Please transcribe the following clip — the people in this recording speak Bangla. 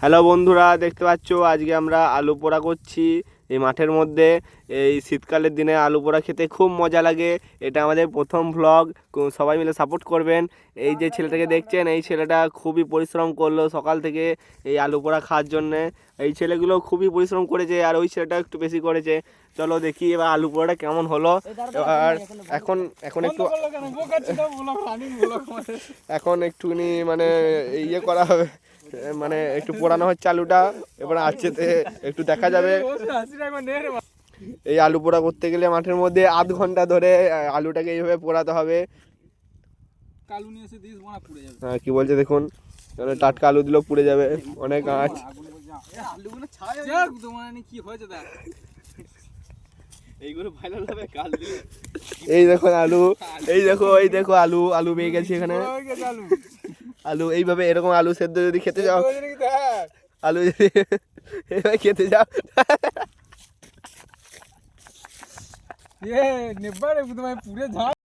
হ্যালো বন্ধুরা, দেখতে পাচ্ছ আজকে আমরা আলু পোড়া করছি এই মাঠের মধ্যে। এই শীতকালের দিনে আলু পোড়া খেতে খুব মজা লাগে। এটা আমাদের প্রথম ভ্লগ, সবাই মিলে সাপোর্ট করবেন। এই যে ছেলেটাকে দেখছেন, এই ছেলেটা খুবই পরিশ্রম করলো সকাল থেকে এই আলু পোড়া খাওয়ার জন্যে। এই ছেলেগুলো খুবই পরিশ্রম করেছে, আর ওই ছেলেটা একটু বেশি করেছে। চলো দেখি এবার আলু পোড়াটা কেমন হলো। আর এখন এখন একটু এখন একটুখানি মানে ইয়ে করা হবে, মানে একটু পোড়ানো হচ্ছে আলুটা। এবার আজকেতে একটু দেখা যাবে। এই আলু পোড়া করতে গেলে মাঠের মধ্যে আধ ঘন্টা ধরে আলুটাকে এইভাবে পোড়াতে হবে। হ্যাঁ, কি বলছে দেখুন, টাটকা আলু দিলেও পুড়ে যাবে, অনেক আঁচ। এই দেখুন আলু, এই দেখো আলু আলু পেয়ে গেছি এখানে। আলু এইভাবে এরকম আলু সেদ্ধ যদি খেতে যাও, আলু যদি খেতে যাও